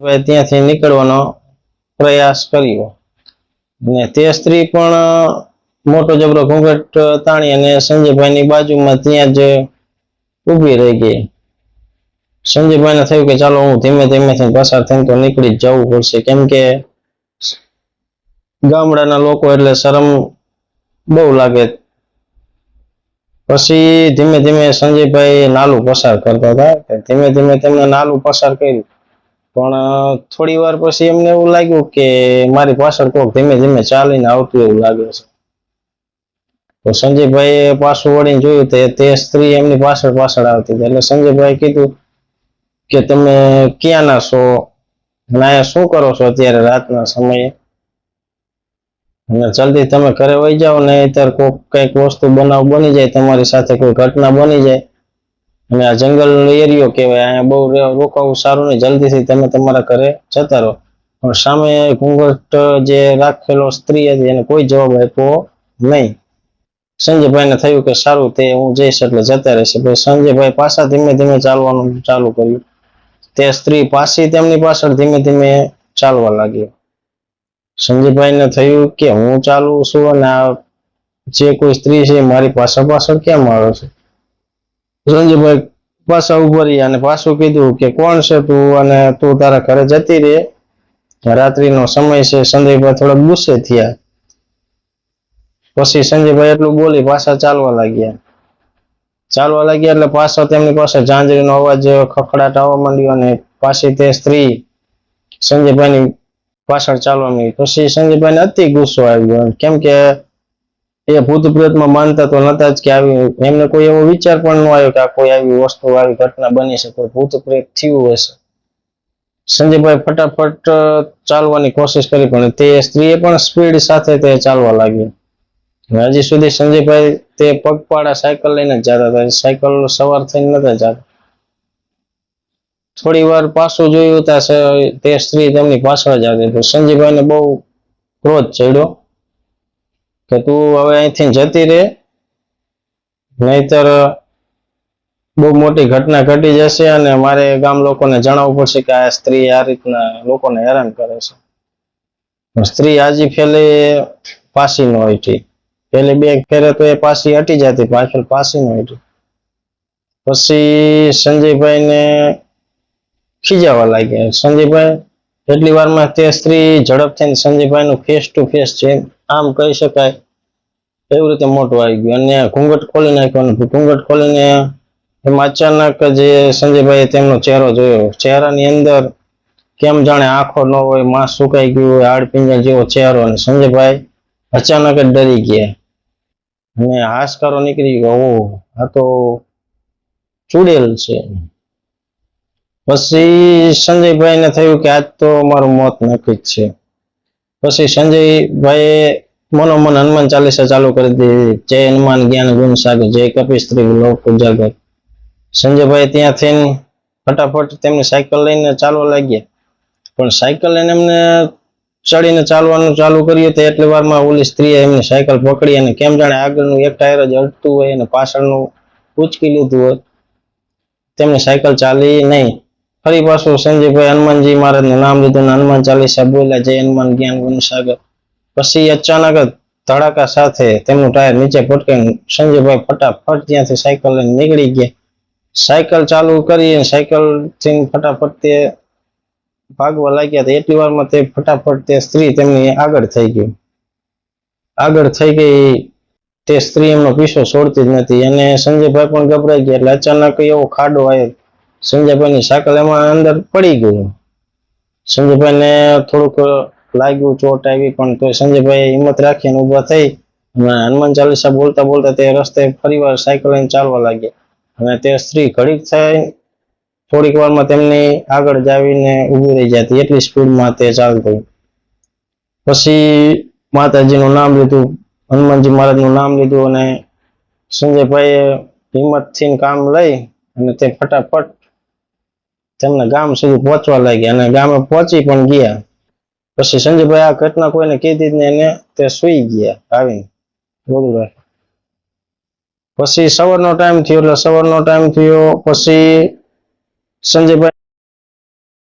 ત્યાંથી નીકળવાનો પ્રયાસ કર્યો અને તે સ્ત્રી પણ મોટો જબરો ઘૂંઘટ તાણી અને સંજયભાઈની બાજુમાં ત્યાં જ ઊભી રહી ગઈ. સંજયભાઈને થયું કે ચાલો હું ધીમે ધીમે પસાર થઈને તો નીકળી જ જવું પડશે, કેમ કે ગામડાના લોકો એટલે શરમ બહુ લાગે. પછી ધીમે ધીમે સંજયભાઈ નાલું પસાર કરતા હતા. ધીમે ધીમે તેમને નાલું પસાર કર્યું, પણ થોડી વાર પછી એમને એવું લાગ્યું કે મારી પાછળ કોક ધીમે ધીમે ચાલીને આવતું એવું લાગે છે. તો સંજયભાઈએ પાછું વળીને જોયું તે સ્ત્રી એમની પાછળ પાછળ આવતી હતી. એટલે સંજયભાઈ કીધું કે તમે ક્યાંના છો અને અહીંયા શું કરો છો અત્યારે રાતના સમયે, અને જલ્દી તમે ઘરે વહી જાઓ ને અત્યારે કોઈક કઈક વસ્તુ બનાવ બની જાય, તમારી સાથે કોઈ ઘટના બની જાય અને આ જંગલ એરિયો કહેવાય, અહીંયા બહુ રોકાવું સારું નહીં, જલ્દીથી તમે તમારા ઘરે જતા રહો. પણ સામે ઘૂંઘટ જે રાખેલો સ્ત્રી હતી એને કોઈ જવાબ આપ્યો નહીં. સંજયભાઈને થયું કે સારું તે હું જઈશ એટલે જતા રહેશે. પછી સંજયભાઈ પાછા ધીમે ધીમે ચાલવાનું ચાલુ કર્યું. તે સ્ત્રી પાછી તેમની પાછળ ધીમે ધીમે ચાલવા લાગ્યો. સંજયભાઈને થયું કે હું ચાલુ છું અને આ જે કોઈ સ્ત્રી છે મારી પાછળ પાછળ કેમ આવે છે. સંજયભાઈ પાછા ઉભા રહ્યા અને પાછું કીધું કે કોણ છે તું અને તું તારા ઘરે જતી રહે, રાત્રિનો સમય છે. સંજયભાઈ થોડા ગુસ્સે થયા. પછી સંજયભાઈ એટલું બોલી પાછા ચાલવા લાગ્યા એટલે પાછો તેમની પાસે ઝાંઝરીનો અવાજ ખખડાટ આવવા માંડ્યો અને પાછી તે સ્ત્રી સંજયભાઈની પાછળ ચાલવા માંડી. પછી સંજયભાઈને અતિ ગુસ્સો આવ્યો, કેમ કે એ ભૂત પ્રેતમાં માનતા તો નતા જ કે આવી એમને કોઈ એવો વિચાર પણ ન આવ્યો કે આ કોઈ આવી વસ્તુ આવી ઘટના બની છે, કોઈ ભૂત પ્રેત થયું હશે. સંજયભાઈ ફટાફટ ચાલવાની કોશિશ કરી પણ તે સ્ત્રીએ પણ સ્પીડ સાથે તે ચાલવા લાગી. હજી સુધી સંજયભાઈ તે પગપાળા સાયકલ લઈને જ જતા હતા, સાયકલ સવાર થઈને નતા જતા. થોડી વાર પાછું જોયું તે સ્ત્રી તેમની પાછળ જ આવી. તો સંજયભાઈને બહુ ક્રોધ ચડ્યો કે તું હવે અહીંથી જતી રહે, નહીતર બહુ મોટી ઘટના ઘટી જશે અને મારે ગામ લોકોને જણાવવું પડશે કે આ સ્ત્રી આ રીતના લોકોને હેરાન કરે છે. સ્ત્રી આજી ફેલે પાછી ન હટી, પેલી બે ફેરે તો એ પાછી હટી જતી, પાછળ પાછી ન હટી. પછી સંજયભાઈને ખીજાવા લાગ્યા. સંજયભાઈ એટલી વારમાં તે સ્ત્રી ઝડપથી સંજયભાઈનું ફેસ ટુ ફેસ છે આમ કહી શકાય એવી રીતે મોટું આવી ગયું અને ઘૂંઘટ ખોલી નાખ્યો. અને ઘૂંઘટ ખોલીને એમાં અચાનક જે સંજયભાઈએ તેમનો ચહેરો જોયો, ચહેરાની અંદર કેમ જાણે આંખો ન હોય, માંસ સુકાઈ ગયું હોય, હાડપિંજર જેવો ચહેરો. અને સંજયભાઈ અચાનક જ ડરી ગયા અને હાશકારો નીકળી ગયો, ઓહ આ તો ચૂડેલ છે. પછી સંજયભાઈને થયું કે આજ તો મારું મોત નક્કી જ છે. પછી સંજયભાઈએ મનોમન હનુમાન ચાલીસા ચાલુ કરી દીધી, જય હનુમાન જ્ઞાન ગુણ સાગર, જય કપિસ્ત્રી લોક ઉજાગર. સંજયભાઈ ત્યાંથી ફટાફટ તેમની સાયકલ લઈને ચાલવા લાગ્યા. પણ સાયકલ લઈને એમને ચડીને ચાલવાનું ચાલુ કર્યું તો એટલી વારમાં ઓલી સ્ત્રીએ એમની સાયકલ પકડી અને કેમ જાણે આગળનું એક ટાયર જ અડતું હોય અને પાછળનું ઉચકી લીધું હોય, તેમની સાયકલ ચાલી નહીં. ફરી પાછું સંજયભાઈ હનુમાનજી મહારાજનું નામ લીધું અને હનુમાન ચાલીસા બોલ્યા, જય હનુમાન જ્ઞાન ગુણ સાગર. પછી અચાનક જ ધડાકા સાથે તેમનું ટાયર નીચે પટકાઈને સંજયભાઈ ફટાફટ ત્યાંથી સાયકલ લઈને નીકળી ગયા. સાયકલ ચાલુ કરી સાયકલ થી ફટાફટ તે ભાગવા લાગ્યા હતા. એટલી વારમાં તે ફટાફટ તે સ્ત્રી તેમની આગળ થઈ ગઈ. તે સ્ત્રી એમનો પીછો છોડતી જ નથી અને સંજયભાઈ પણ ગભરાઈ ગયા. એટલે અચાનક એવો ખાડો આવ્યો, સંજયભાઈની સાયકલ એમાં અંદર પડી ગયું. સંજયભાઈને થોડુંક લાગ્યું, ચોટ આવી, પણ તો સંજયભાઈ હિંમત રાખીને ઊભા થઈ અને હનુમાન ચાલીસા બોલતા બોલતા તે રસ્તે ફરીવાર સાયકલ લઈને ચાલવા લાગ્યા. અને તે સ્ત્રી ઘડીક થઈ થોડીક વારમાં તેમની આગળ જ આવીને ઊભી રહી જતી, એટલી સ્પીડમાં તે ચાલતું. પછી માતાજીનું નામ લીધું, હનુમાનજી મહારાજનું નામ લીધું અને સંજયભાઈએ હિંમતથી કામ લઈ અને તે ફટાફટ તેમના ગામ સુધી પહોંચવા લાગ્યા અને ગામે પહોંચી પણ ગયા. પછી સંજયભાઈ આ ઘટના કોઈને કીધી જ નહીં અને તે સૂઈ ગયા આવીને બોલું રાખે. પછી સવારનો ટાઈમ થયો પછી સંજયભાઈ